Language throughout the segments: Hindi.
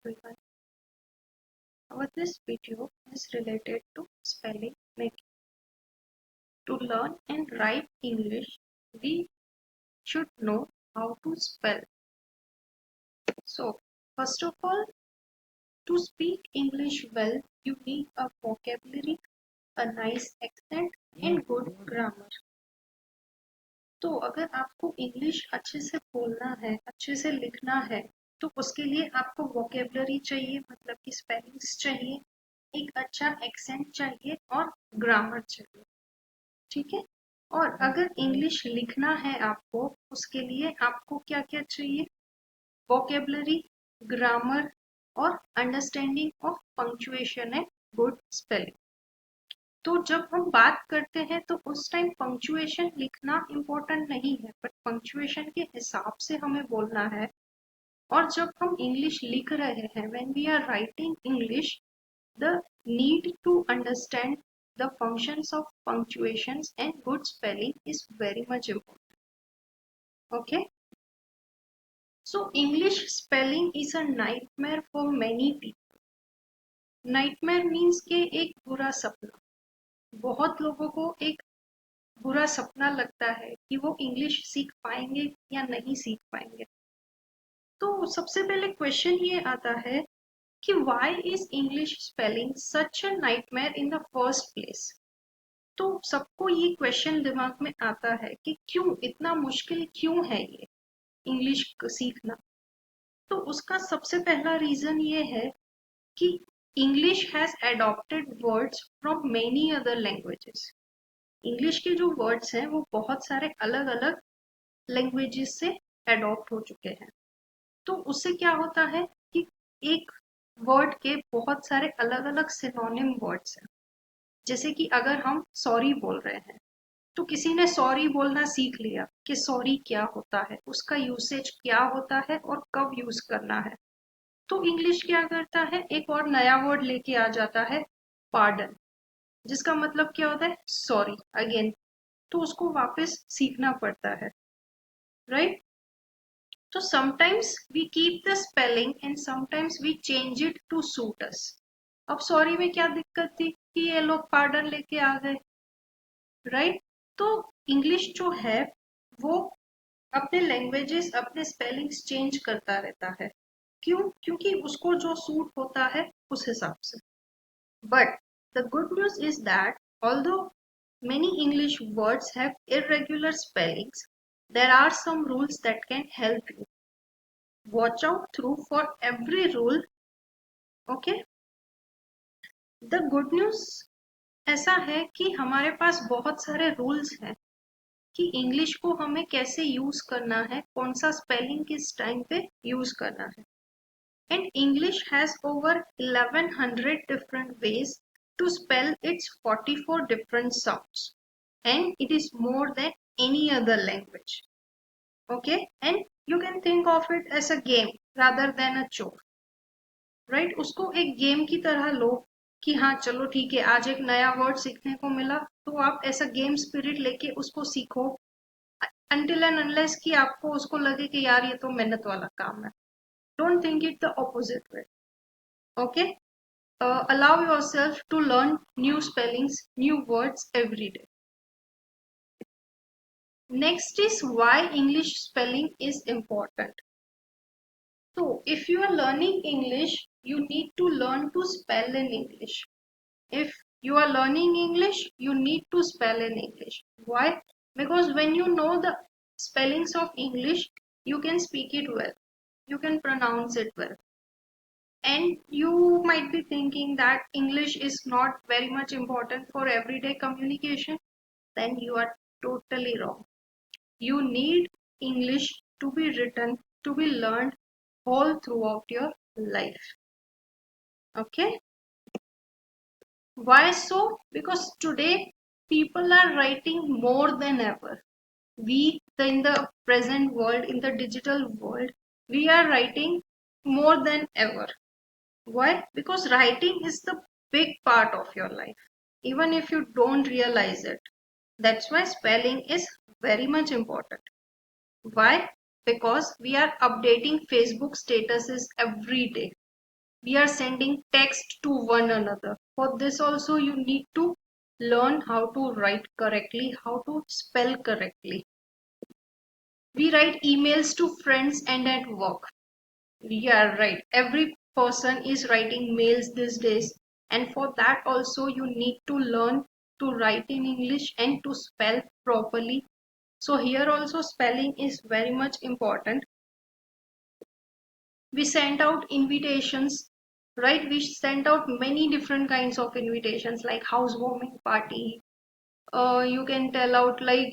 everyone. This video is related to spelling making. To learn and write English, we should know how to spell. So, first of all, to speak English well, you need a vocabulary, a nice accent and good grammar. तो अगर आपको इंग्लिश अच्छे से बोलना है, अच्छे से लिखना है, तो उसके लिए आपको वोकेबलरी चाहिए, मतलब कि स्पेलिंग्स चाहिए, एक अच्छा एक्सेंट चाहिए और ग्रामर चाहिए। ठीक है। और अगर इंग्लिश लिखना है आपको, उसके लिए आपको क्या क्या चाहिए? वोकेबलरी, ग्रामर और understanding of punctuation and good spelling. तो जब हम बात करते हैं तो उस टाइम पंक्चुएशन लिखना इम्पोर्टेंट नहीं है, बट पंक्चुएशन के हिसाब से हमें बोलना है। और जब हम इंग्लिश लिख रहे हैं, when we are writing English, the need to understand the functions of punctuations and good spelling is very much important. Okay, so English spelling is a nightmare for many people. Nightmare means के एक बुरा सपना। बहुत लोगों को एक बुरा सपना लगता है कि वो इंग्लिश सीख पाएंगे या नहीं सीख पाएंगे। तो सबसे पहले क्वेश्चन ये आता है कि why is English spelling such a nightmare in the first place. तो सबको ये क्वेश्चन दिमाग में आता है कि क्यों इतना मुश्किल क्यों है ये इंग्लिश सीखना। तो उसका सबसे पहला रीजन ये है कि English has adopted words from many other languages. English के जो वर्ड्स हैं वो बहुत सारे अलग अलग लैंग्वेजेस से एडॉप्ट हो चुके हैं। तो उससे क्या होता है कि एक वर्ड के बहुत सारे अलग अलग सिनोनिम वर्ड्स हैं। जैसे कि अगर हम सॉरी बोल रहे हैं, तो किसी ने सॉरी बोलना सीख लिया कि सॉरी क्या होता है, उसका यूसेज क्या होता है और कब यूज करना है। तो इंग्लिश क्या करता है, एक और नया वर्ड लेके आ जाता है, पार्डन, जिसका मतलब क्या होता है, सॉरी अगेन। तो उसको वापस सीखना पड़ता है, राइट। तो sometimes we keep the spelling and sometimes we change it to suit us. अब सॉरी में क्या दिक्कत थी कि ये लोग पार्डन लेके आ गए, राइट। तो इंग्लिश जो है वो अपने लैंग्वेजेस, अपने स्पेलिंग्स चेंज करता रहता है। क्यों? क्योंकि उसको जो सूट होता है उस हिसाब से। But the good news is that although many English words have irregular spellings, there are some rules that can help you. Watch out through for every rule. Okay, the good news ऐसा है कि हमारे पास बहुत सारे रूल्स हैं कि इंग्लिश को हमें कैसे यूज करना है, कौन सा स्पेलिंग किस टाइम पे यूज करना है। And English has over 1100 different ways to spell its 44 different sounds, and it is more than any other language. Okay, and you can think of it as a game rather than a chore, right? उसको एक गेम की तरह लो कि हाँ चलो ठीक है, आज एक नया वर्ड सीखने को मिला, तो आप ऐसा गेम स्पिरिट लेके उसको सीखो until and unless कि आपको उसको लगे कि यार ये तो मेहनत वाला काम है। Don't think it the opposite way. Okay, allow yourself to learn new spellings, new words every day. Next is why English spelling is important. So, if you are learning English, you need to learn to spell in English. If you are learning English, you need to spell in English. Why? Because when you know the spellings of English, you can speak it well. You can pronounce it well. And you might be thinking that English is not very much important for everyday communication. Then you are totally wrong. You need English to be written, to be learned all throughout your life. Okay, why so? Because today people are writing more than ever. In the present world, in the digital world, we are writing more than ever. Why? Because writing is the big part of your life, even if you don't realize it. That's why spelling is very much important. Why? Because we are updating Facebook statuses every day. we are sending text to one another. For this also you need to learn how to write correctly, how to spell correctly. We write emails to friends and at work. Yeah, right. Every person is writing mails these days, and for that also you need to learn to write in English and to spell properly. So here also spelling is very much important. We sent out invitations, right? We sent out many different kinds of invitations like housewarming party. You can tell out like,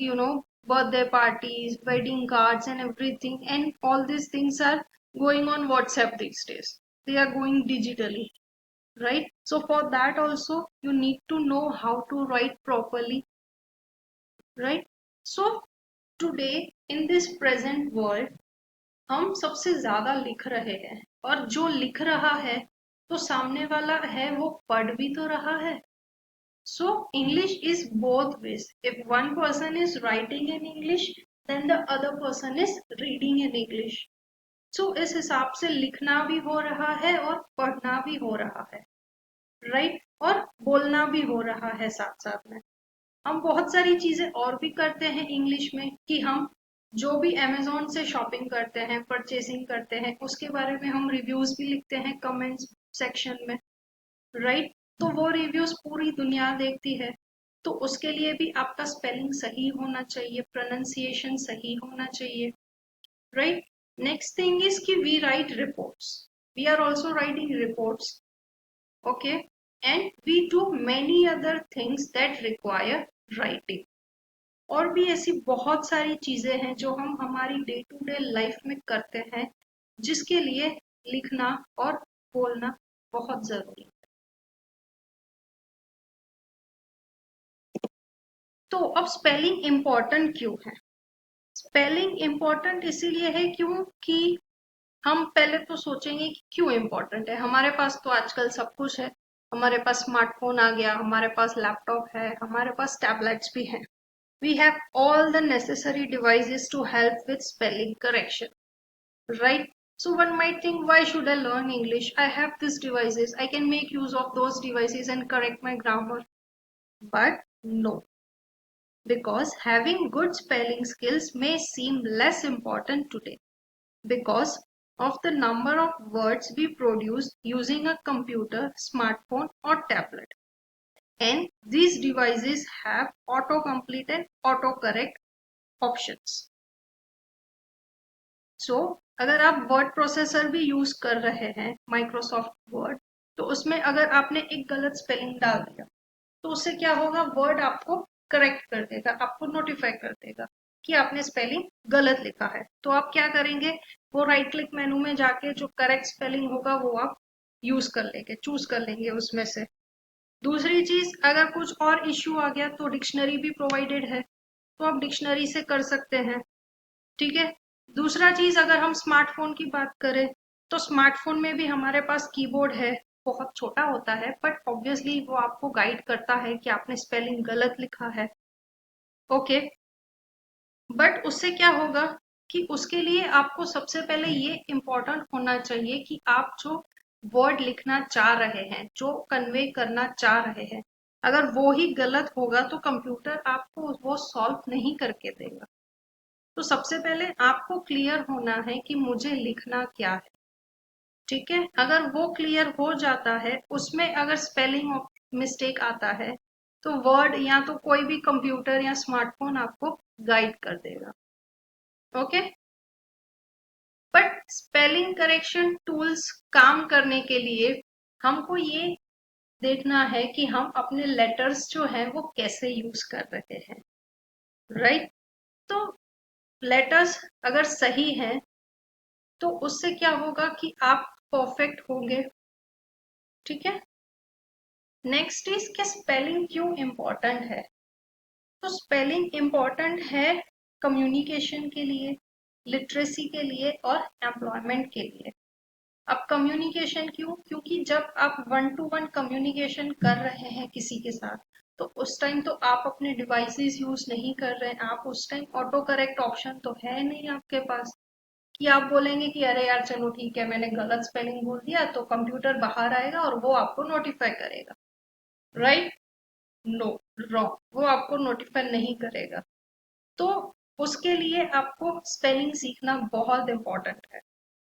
birthday parties, wedding cards and everything. And all these things are going on WhatsApp these days. They are going digitally, right? So for that also you need to know how to write properly, right? So today in this present world हम सबसे ज्यादा लिख रहे हैं, और जो लिख रहा है तो सामने वाला है वो पढ़ भी तो रहा है. So English is both ways. If one person is writing in English, then the other person is reading in English. So इस हिसाब से लिखना भी हो रहा है और पढ़ना भी हो रहा है, राइट? और बोलना भी हो रहा है साथ साथ में. हम बहुत सारी चीजें और भी करते हैं इंग्लिश में, कि हम जो भी अमेजोन से शॉपिंग करते हैं, परचेसिंग करते हैं, उसके बारे में हम रिव्यूज भी लिखते हैं कमेंट्स सेक्शन में, राइट? तो वो रिव्यूज पूरी दुनिया देखती है, तो उसके लिए भी आपका स्पेलिंग सही होना चाहिए, प्रोनाउंसिएशन सही होना चाहिए, राइट? नेक्स्ट थिंग इज कि we write reports. We are also writing reports, okay, and we do many other things that require writing. और भी ऐसी बहुत सारी चीजें हैं जो हम हमारी डे टू डे लाइफ में करते हैं, जिसके लिए लिखना और बोलना बहुत जरूरी है. तो अब स्पेलिंग इम्पोर्टेंट क्यों है? स्पेलिंग इम्पोर्टेंट इसीलिए है क्योंकि हम पहले तो सोचेंगे कि क्यों इम्पोर्टेंट है. हमारे पास तो आजकल सब कुछ है. हमारे पास स्मार्टफोन आ गया, हमारे पास लैपटॉप है, हमारे पास टैबलेट्स भी हैं. We have all the necessary devices to help with spelling correction, right? So one might think, why should I learn English? I have these devices. I can make use of those devices and correct my grammar. But no, because having good spelling skills may seem less important today because of the number of words we produce using a computer, smartphone, or tablet. And these devices have autocomplete and autocorrect options. So, अगर आप वर्ड प्रोसेसर भी यूज कर रहे हैं, माइक्रोसॉफ्ट वर्ड, तो उसमें अगर आपने एक गलत स्पेलिंग डाल दिया तो उससे क्या होगा, वर्ड आपको करेक्ट कर देगा, आपको नोटिफाई कर देगा कि आपने स्पेलिंग गलत लिखा है. तो आप क्या करेंगे, वो राइट क्लिक मेनू में जाके जो करेक्ट स्पेलिंग होगा वो आप यूज कर लेंगे, चूज कर लेंगे उसमें से. दूसरी चीज, अगर कुछ और इश्यू आ गया तो डिक्शनरी भी प्रोवाइडेड है, तो आप डिक्शनरी से कर सकते हैं, ठीक है. दूसरा चीज, अगर हम स्मार्टफोन की बात करें तो स्मार्टफोन में भी हमारे पास कीबोर्ड है, बहुत छोटा होता है, बट ऑब्वियसली वो आपको गाइड करता है कि आपने स्पेलिंग गलत लिखा है, ओके. बट उससे क्या होगा कि उसके लिए आपको सबसे पहले ये इम्पोर्टेंट होना चाहिए कि आप जो वर्ड लिखना चाह रहे हैं, जो कन्वे करना चाह रहे हैं, अगर वो ही गलत होगा तो कंप्यूटर आपको वो सॉल्व नहीं करके देगा. तो सबसे पहले आपको क्लियर होना है कि मुझे लिखना क्या है, ठीक है. अगर वो क्लियर हो जाता है, उसमें अगर स्पेलिंग मिस्टेक आता है तो वर्ड या तो कोई भी कंप्यूटर या स्मार्टफोन आपको गाइड कर देगा, okay. But spelling correction tools काम करने के लिए हमको ये देखना है कि हम अपने लेटर्स जो है वो कैसे यूज कर रहे हैं, राइट? तो लेटर्स अगर सही है तो उससे क्या होगा कि आप परफेक्ट होंगे, ठीक है. नेक्स्ट इज कि स्पेलिंग क्यों इम्पोर्टेंट है. तो स्पेलिंग इम्पोर्टेंट है कम्युनिकेशन के लिए, लिटरेसी के लिए और एम्प्लॉयमेंट के लिए. अब कम्युनिकेशन क्यों? क्योंकि जब आप वन टू वन कम्युनिकेशन कर रहे हैं किसी के साथ, तो उस टाइम तो आप अपने डिवाइसेस यूज नहीं कर रहे हैं, आप उस टाइम ऑटो करेक्ट ऑप्शन तो है नहीं आपके पास कि आप बोलेंगे कि अरे यार चलो ठीक है, मैंने गलत स्पेलिंग बोल दिया, तो कंप्यूटर बाहर आएगा और वो आपको नोटिफाई करेगा, राइट? नो, रॉन्ग, वो आपको नोटिफाई नहीं करेगा। तो उसके लिए आपको स्पेलिंग सीखना बहुत इम्पोर्टेंट है।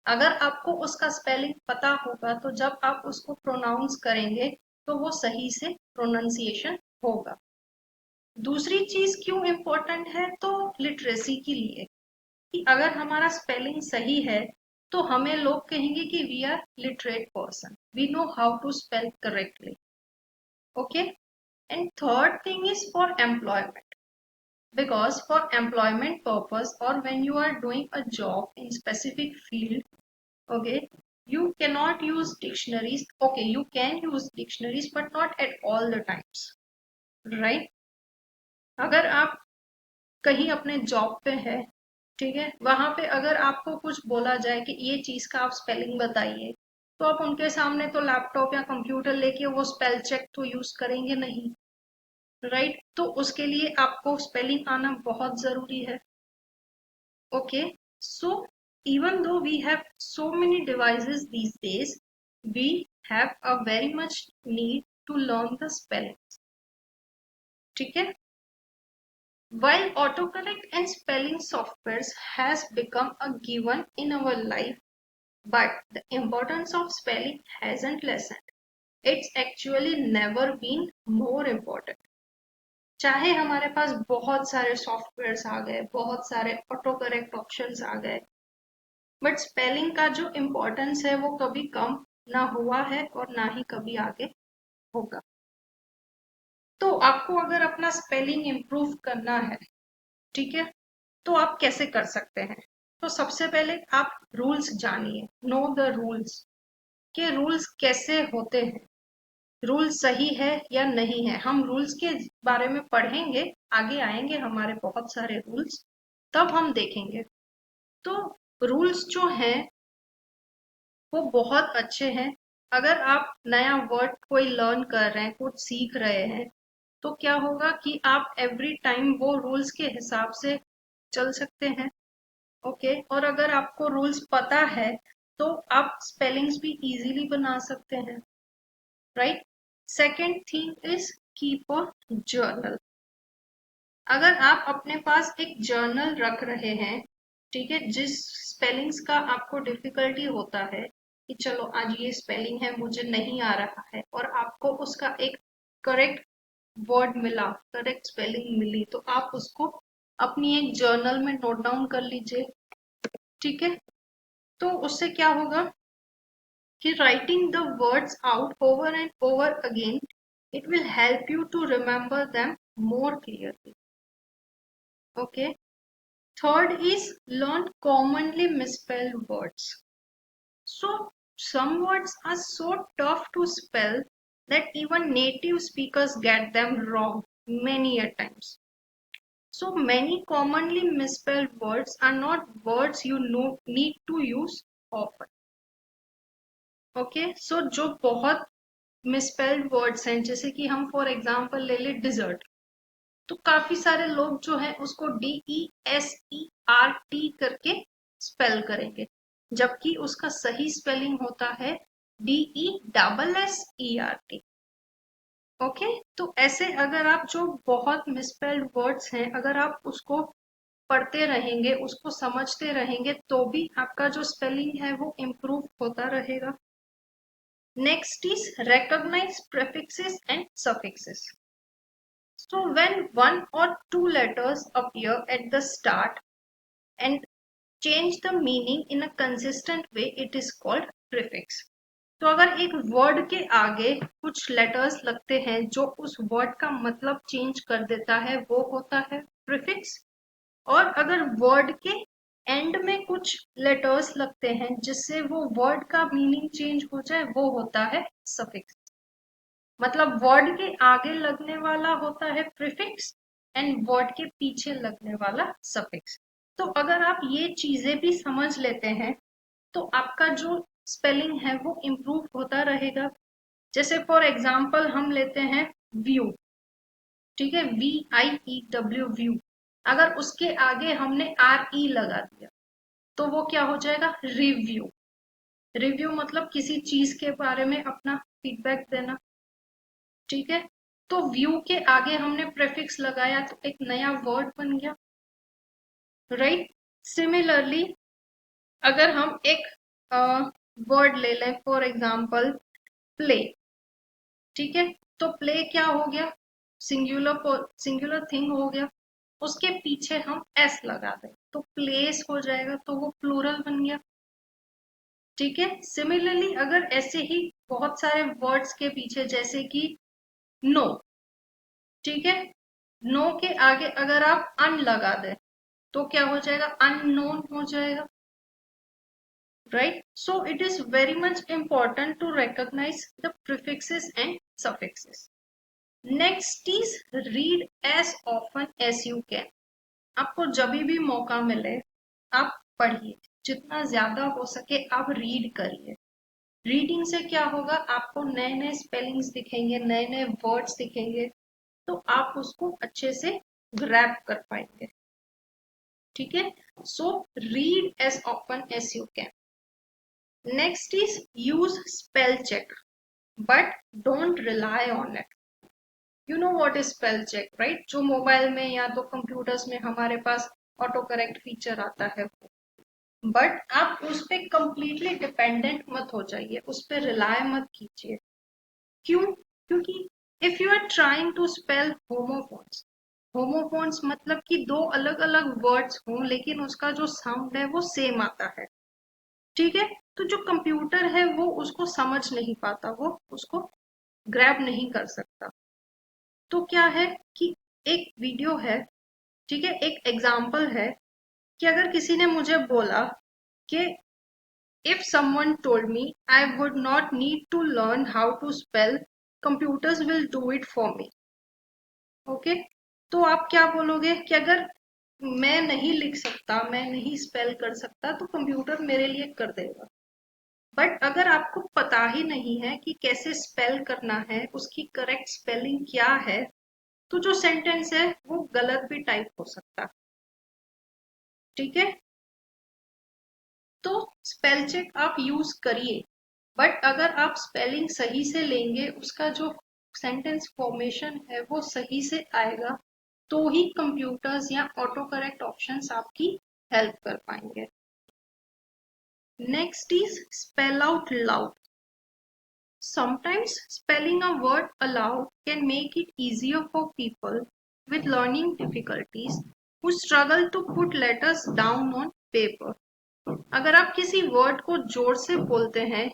अगर आपको उसका स्पेलिंग पता होगा तो जब आप उसको प्रोनाउंस करेंगे तो वो सही से प्रोनाउंसिएशन होगा। दूसरी चीज क्यों इम्पोर्टेंट है, तो लिटरेसी के लिए, कि अगर हमारा स्पेलिंग सही है तो हमें लोग कहेंगे कि we are literate person, we know how to spell correctly. Okay, and third thing is for employment, because for employment purpose or when you are doing a job in specific field, okay, you cannot use dictionaries. Okay, you can use dictionaries but not at all the times, right? अगर आप कहीं अपने जॉब पे है, ठीक है, वहां पे अगर आपको कुछ बोला जाए कि ये चीज का आप स्पेलिंग बताइए, तो आप उनके सामने तो लैपटॉप या कंप्यूटर लेके वो स्पेल चेक तो यूज करेंगे नहीं, राइट? तो उसके लिए आपको स्पेलिंग आना बहुत जरूरी है। Okay, so even though we have so many devices these days, we have a very much need to learn the spellings, ठीक है? While autocorrect and spelling softwares has become a given in our life, but the importance of spelling hasn't lessened. It's actually never been more important. चाहे हमारे पास बहुत सारे सॉफ्टवेयर्स आ गए, बहुत सारे ऑटो करेक्ट ऑप्शंस आ गए, बट स्पेलिंग का जो इम्पोर्टेंस है वो कभी कम ना हुआ है और ना ही कभी आगे होगा। तो आपको अगर अपना स्पेलिंग इम्प्रूव करना है, ठीक है, तो आप कैसे कर सकते हैं? तो सबसे पहले आप रूल्स जानिए, नो द रूल्स, के रूल्स कैसे होते हैं, रूल सही है या नहीं है। हम रूल्स के बारे में पढ़ेंगे, आगे आएंगे हमारे बहुत सारे रूल्स, तब हम देखेंगे। तो रूल्स जो हैं वो बहुत अच्छे हैं। अगर आप नया वर्ड कोई लर्न कर रहे हैं, कुछ सीख रहे हैं, तो क्या होगा कि आप एवरी टाइम वो रूल्स के हिसाब से चल सकते हैं। ओके, और अगर आपको रूल्स पता है तो आप स्पेलिंग्स भी इजीली बना सकते हैं, right? Second thing is keep a journal. अगर आप अपने पास एक जर्नल रख रहे हैं, ठीक है, जिस स्पेलिंग्स का आपको डिफिकल्टी होता है कि चलो आज ये स्पेलिंग है मुझे नहीं आ रहा है, और आपको उसका एक करेक्ट वर्ड मिला, करेक्ट स्पेलिंग मिली, तो आप उसको अपनी एक जर्नल में नोट डाउन कर लीजिए, ठीक है? तो उससे क्या होगा कि writing the words out over and over again, it will help you to remember them more clearly. Okay, third is learn commonly misspelled words. So some words are so tough to spell that even native speakers get them wrong many a times. So many commonly misspelled words are not words you know need to use often. Okay, so जो बहुत मिसस्पेल्ड वर्ड्स हैं, जैसे कि हम फॉर एग्जांपल ले ले डिजर्ट, तो काफी सारे लोग जो है उसको DESERT करके स्पेल करेंगे, जबकि उसका सही स्पेलिंग होता है DESSERT। ओके, तो ऐसे अगर आप जो बहुत मिसस्पेल्ड वर्ड्स हैं, अगर आप उसको पढ़ते रहेंगे, उसको समझते रहेंगे, तो भी आपका जो स्पेलिंग है वो इम्प्रूव होता रहेगा। Next is recognize prefixes and suffixes. So when one or two letters appear at the start and change the meaning in a consistent way, it is called prefix. तो अगर एक वर्ड के आगे कुछ लेटर्स लगते हैं जो उस वर्ड का मतलब चेंज कर देता है, वो होता है प्रीफिक्स। और अगर वर्ड के एंड में कुछ लेटर्स लगते हैं जिससे वो वर्ड का मीनिंग चेंज हो जाए, वो होता है सफिक्स। मतलब वर्ड के आगे लगने वाला होता है प्रीफिक्स एंड वर्ड के पीछे लगने वाला सफिक्स। तो अगर आप ये चीजें भी समझ लेते हैं तो आपका जो स्पेलिंग है वो इम्प्रूव होता रहेगा। जैसे फॉर एग्जाम्पल हम लेते हैं व्यू, ठीक है, VIEW व्यू, अगर उसके आगे हमने RE लगा दिया तो वो क्या हो जाएगा, रिव्यू। रिव्यू मतलब किसी चीज के बारे में अपना फीडबैक देना, ठीक है। तो व्यू के आगे हमने प्रेफिक्स लगाया तो एक नया वर्ड बन गया, राइट। सिमिलरली अगर हम एक वर्ड ले लें, फॉर एग्जाम्पल प्ले, ठीक है। तो प्ले क्या हो गया, सिंगुलर सिंगुलर थिंग हो गया, उसके पीछे हम एस लगा दें तो प्लेस हो जाएगा, तो वो प्लूरल बन गया, ठीक है। सिमिलरली अगर ऐसे ही बहुत सारे वर्ड्स के पीछे, जैसे कि नो, ठीक है, नो के आगे अगर आप अन लगा दें तो क्या हो जाएगा, अननोन हो जाएगा, right? So it is very much important to recognize the prefixes and suffixes. Next is read as often as you can. आपको जब भी मौका मिले आप पढ़िए, जितना ज्यादा हो सके आप रीड करिए। रीडिंग से क्या होगा, आपको नए नए स्पेलिंग्स दिखेंगे, नए नए वर्ड्स दिखेंगे, तो आप उसको अच्छे से ग्रैब कर पाएंगे, ठीक है। So read as often as you can. Next is use spell check, but don't rely on it. You know what is spell check, right? जो मोबाइल में या तो कंप्यूटर्स में हमारे पास ऑटो करेक्ट फीचर आता है, बट आप उस पर कंप्लीटली डिपेंडेंट मत हो जाइए, उस पर रिलाय मत कीजिए। क्यों? क्योंकि if you are trying to spell homophones, homophones मतलब कि दो अलग अलग वर्ड्स हों लेकिन उसका जो साउंड है वो सेम आता है, ठीक है। तो जो कंप्यूटर है वो उसको समझ नहीं पाता, वो उसको ग्रैब नहीं कर सकता। तो क्या है कि एक वीडियो है, ठीक है, एक एग्जाम्पल है कि अगर किसी ने मुझे बोला कि if someone told me I would not need to learn how to spell, computers will do it for me, okay. तो आप क्या बोलोगे कि अगर मैं नहीं लिख सकता, मैं नहीं स्पेल कर सकता, तो कंप्यूटर मेरे लिए कर देगा। बट अगर आपको पता ही नहीं है कि कैसे स्पेल करना है, उसकी करेक्ट स्पेलिंग क्या है, तो जो सेंटेंस है वो गलत भी टाइप हो सकता, ठीक है। तो स्पेल चेक आप यूज करिए, बट अगर आप स्पेलिंग सही से लेंगे, उसका जो सेंटेंस फॉर्मेशन है वो सही से आएगा, तो ही कंप्यूटर्स या ऑटो करेक्ट ऑप्शंस आपकी हेल्प कर पाएंगे। Next is spell out loud. Sometimes spelling a word aloud can make it easier for people with learning difficulties who struggle to put letters down on paper. अगर आप किसी वर्ड को जोर से बोलते हैं,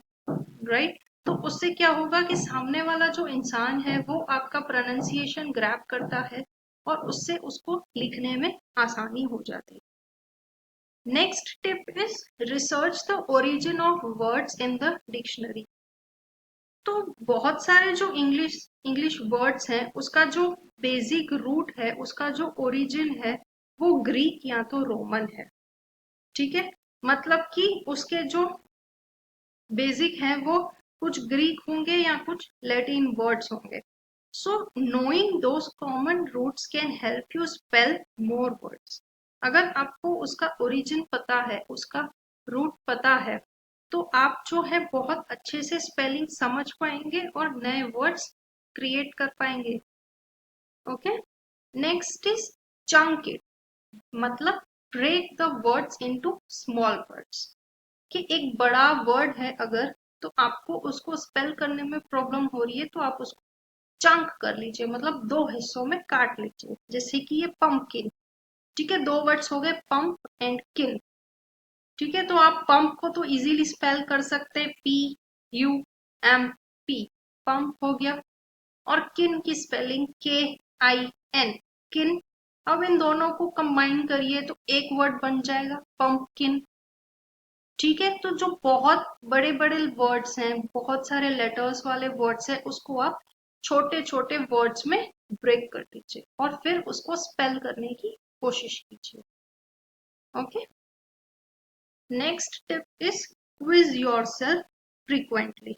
राइट, तो उससे क्या होगा कि सामने वाला जो इंसान है वो आपका प्रोनाउंसिएशन ग्रैब करता है और उससे उसको लिखने में आसानी हो जाती है। Next tip is research the origin of words in the dictionary. तो बहुत सारे जो इंग्लिश वर्ड्स हैं उसका जो बेसिक रूट है, उसका जो ओरिजिन है वो ग्रीक या तो रोमन है, ठीक है। मतलब कि उसके जो बेसिक है वो कुछ ग्रीक होंगे या कुछ लैटिन वर्ड्स होंगे। So knowing those common roots can help you spell more words. अगर आपको उसका ओरिजिन पता है, उसका रूट पता है, तो आप जो है बहुत अच्छे से स्पेलिंग समझ पाएंगे और नए वर्ड्स क्रिएट कर पाएंगे, okay. Next is chunk it, मतलब break the words into small words. कि एक बड़ा वर्ड है अगर, तो आपको उसको स्पेल करने में प्रॉब्लम हो रही है, तो आप उसको चंक कर लीजिए, मतलब दो हिस्सों में काट लीजिए। जैसे कि ये पंपकिन, ठीक है, दो वर्ड्स हो गए पंप एंड किन, ठीक है। तो आप पंप को तो इजीली स्पेल कर सकते हैं, PUMP, पंप हो गया। और किन की स्पेलिंग KIN, किन। अब इन दोनों को कंबाइन करिए तो एक वर्ड बन जाएगा पंपकिन, ठीक है। तो जो बहुत बड़े बड़े वर्ड्स हैं, बहुत सारे लेटर्स वाले वर्ड्स हैं, उसको आप छोटे छोटे वर्ड्स में ब्रेक कर दीजिए और फिर उसको स्पेल करने की कोशिश कीजिए, okay. Next tip is quiz yourself frequently.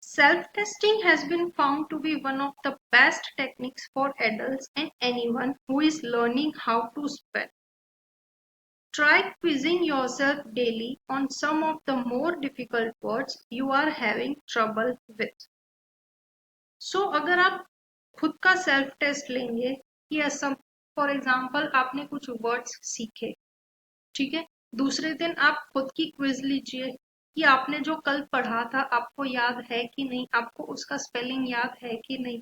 Self-testing has been found to be one of the best techniques for adults and anyone who is learning how to spell. Try quizzing yourself daily on some of the more difficult words you are having trouble with. So अगर आप खुद का सेल्फ टेस्ट लेंगे कि असम फॉर एग्जाम्पल आपने कुछ वर्ड्स सीखे, ठीक है, दूसरे दिन आप खुद की क्विज लीजिए कि आपने जो कल पढ़ा था आपको याद है कि नहीं, आपको उसका स्पेलिंग याद है कि नहीं।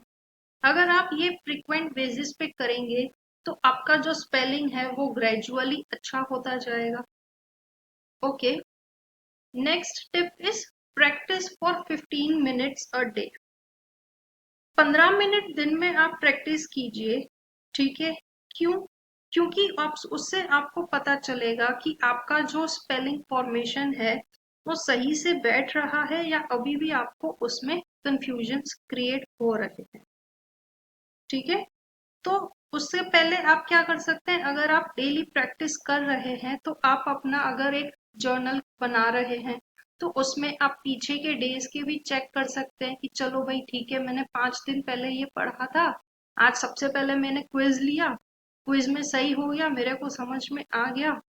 अगर आप ये फ्रिक्वेंट बेसिस पे करेंगे तो आपका जो स्पेलिंग है वो ग्रेजुअली अच्छा होता जाएगा। Okay, next tip is practice for 15 minutes a day. 15 minute दिन में आप प्रैक्टिस कीजिए, ठीक है। क्यों? क्योंकि आप उससे आपको पता चलेगा कि आपका जो स्पेलिंग फॉर्मेशन है वो सही से बैठ रहा है या अभी भी आपको उसमें कंफ्यूजन्स क्रिएट हो रहे हैं, ठीक है। तो उससे पहले आप क्या कर सकते हैं, अगर आप डेली प्रैक्टिस कर रहे हैं तो आप अपना अगर एक जर्नल बना रहे हैं तो उसमें आप पीछे के डेज के भी चेक कर सकते हैं कि चलो भाई ठीक है, मैंने 5 दिन पहले ये पढ़ा था, आज सबसे पहले मैंने क्विज लिया, क्विज में सही हो गया, मेरे को समझ में आ गया।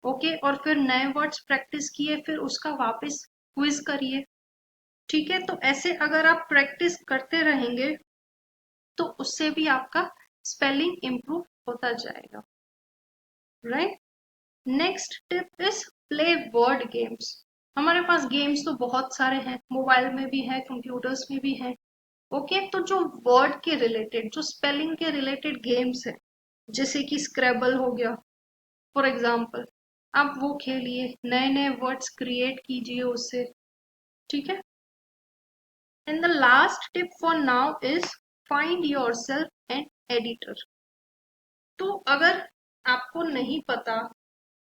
ओके, और फिर नए वर्ड्स प्रैक्टिस किए, फिर उसका वापस क्विज करिए, ठीक है। तो ऐसे अगर आप प्रैक्टिस करते रहेंगे तो उससे भी आपका स्पेलिंग इम्प्रूव होता जाएगा, right. Next tip is play word games. हमारे पास गेम्स तो बहुत सारे हैं, मोबाइल में भी है, कंप्यूटर्स में भी है। ओके, तो जो वर्ड के रिलेटेड, जो स्पेलिंग के रिलेटेड गेम्स है, जैसे कि स्क्रैबल हो गया फॉर एग्जाम्पल, आप वो खेलिए, नए नए वर्ड्स क्रिएट कीजिए उससे, ठीक है। And the last tip for now is find yourself an editor. तो अगर आपको नहीं पता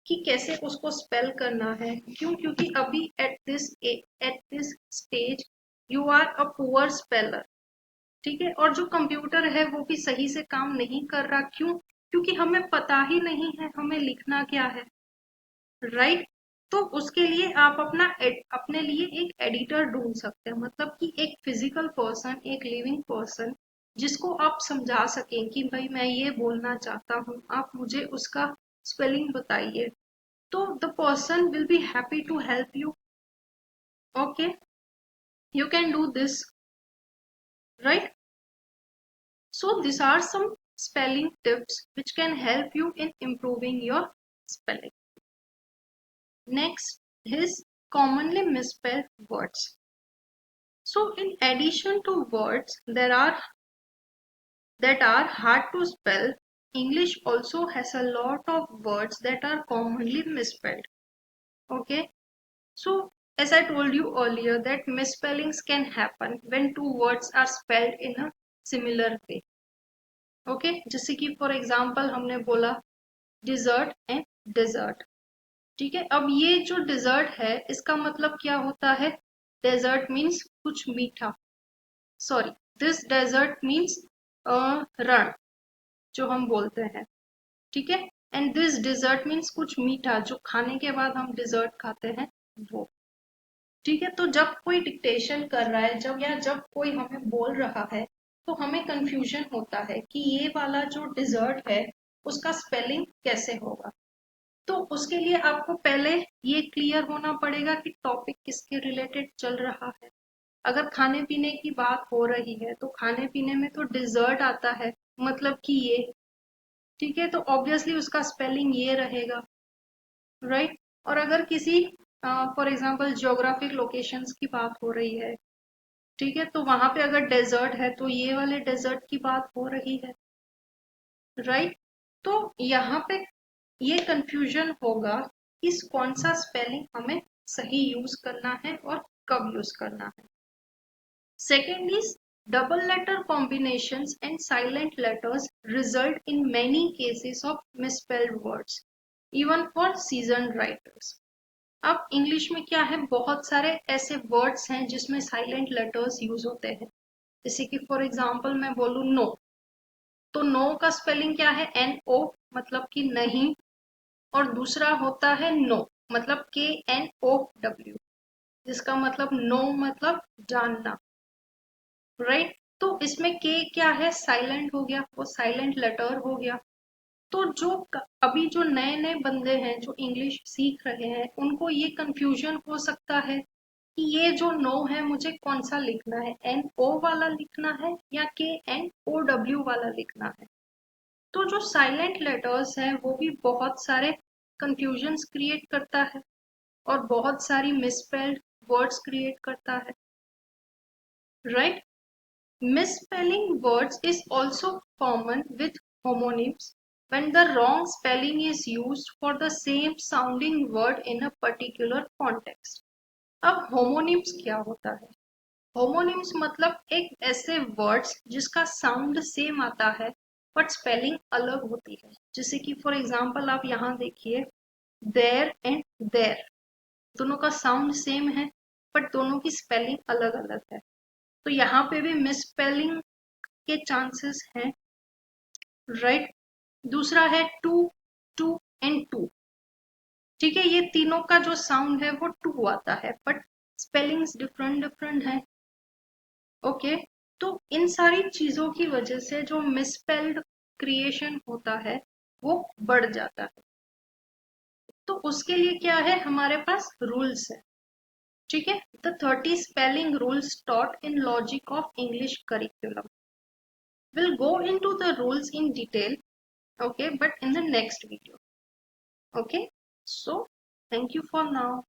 कि कैसे उसको स्पेल करना है, क्यों? क्योंकि अभी at this stage you are a poor speller, ठीक है। और जो कंप्यूटर है वो भी सही से काम नहीं कर रहा, क्यों? क्योंकि हमें पता ही नहीं है हमें लिखना क्या है, राइट। तो उसके लिए आप अपने लिए एक एडिटर ढूंढ सकते हैं, मतलब कि एक फिजिकल पर्सन, एक लिविंग पर्सन जिसको आप समझा सकें कि भाई मैं ये बोलना चाहता हूँ, आप मुझे उसका स्पेलिंग बताइए। तो the person will be happy to help you. Okay, you can do this, right. So these are some spelling tips which can help you in improving your spelling. Next is commonly misspelled words. So in addition to words that are hard to spell, English also has a lot of words that are commonly misspelled. Okay, so as I told you earlier that misspellings can happen when two words are spelled in a similar way. Okay, जैसे कि फॉर एग्जाम्पल हमने बोला डिजर्ट एंड डेजर्ट, ठीक है। अब ये जो डिजर्ट है इसका मतलब क्या होता है, डेजर्ट मीन्स कुछ मीठा, सॉरी, दिस डेजर्ट मीन्स रण जो हम बोलते हैं, ठीक है। एंड दिस डिजर्ट मीन्स कुछ मीठा जो खाने के बाद हम डिजर्ट खाते हैं वो, ठीक है। तो जब कोई डिक्टेशन कर रहा है, जब कोई हमें बोल रहा है तो हमें कंफ्यूजन होता है कि ये वाला जो डिजर्ट है उसका स्पेलिंग कैसे होगा। तो उसके लिए आपको पहले ये क्लियर होना पड़ेगा कि टॉपिक किसके रिलेटेड चल रहा है। अगर खाने पीने की बात हो रही है तो खाने पीने में तो डिजर्ट आता है, मतलब कि ये, ठीक है। तो ऑब्वियसली उसका स्पेलिंग ये रहेगा, राइट। और अगर किसी फॉर एग्जाम्पल जियोग्राफिक लोकेशंस की बात हो रही है, ठीक है, तो वहां पे अगर डेजर्ट है तो ये वाले डेजर्ट की बात हो रही है, राइट। तो यहाँ पे ये कंफ्यूजन होगा कि कौन सा स्पेलिंग हमें सही यूज करना है और कब यूज करना है। Second is double letter combinations and silent letters result in many cases of misspelled words even for seasoned writers. अब इंग्लिश में क्या है, बहुत सारे ऐसे वर्ड्स हैं जिसमें साइलेंट लेटर्स यूज होते हैं, जैसे कि फॉर एग्जाम्पल मैं बोलूँ नो, तो नो का स्पेलिंग क्या है, NO, मतलब कि नहीं। और दूसरा होता है नो, मतलब KNOW, जिसका मतलब नो मतलब जानना, राइट। तो इसमें के क्या है, साइलेंट हो गया, वो साइलेंट लेटर हो गया। तो जो अभी जो नए नए बंदे हैं जो इंग्लिश सीख रहे हैं उनको ये कंफ्यूजन हो सकता है कि ये जो नो है मुझे कौन सा लिखना है, NO वाला लिखना है या KNOW वाला लिखना है। तो जो साइलेंट लेटर्स हैं वो भी बहुत सारे कंफ्यूजन्स क्रिएट करता है और बहुत सारी मिसस्पेल्ड वर्ड्स क्रिएट करता है, right. Misspelling words is also common with homonyms when the wrong spelling is used for the same sounding word in a particular context. अब homonyms क्या होता है? Homonyms मतलब एक ऐसे words जिसका sound same आता है but spelling अलग होती है। जैसे कि for example आप यहाँ देखिए there and there, दोनों का sound same है but दोनों की spelling अलग अलग है। तो यहाँ पे भी मिसस्पेलिंग के चांसेस हैं, राइट। दूसरा है टू, टू एंड टू, ठीक है, ये तीनों का जो साउंड है वो टू आता है बट स्पेलिंग्स डिफरेंट डिफरेंट है, ओके। तो इन सारी चीजों की वजह से जो मिसस्पेल्ड क्रिएशन होता है वो बढ़ जाता है। तो उसके लिए क्या है, हमारे पास रूल्स है, ठीक है। The 30 spelling rules taught in logic of English curriculum. We'll go into the rules in detail, okay, but in the next video, okay. So thank you for now.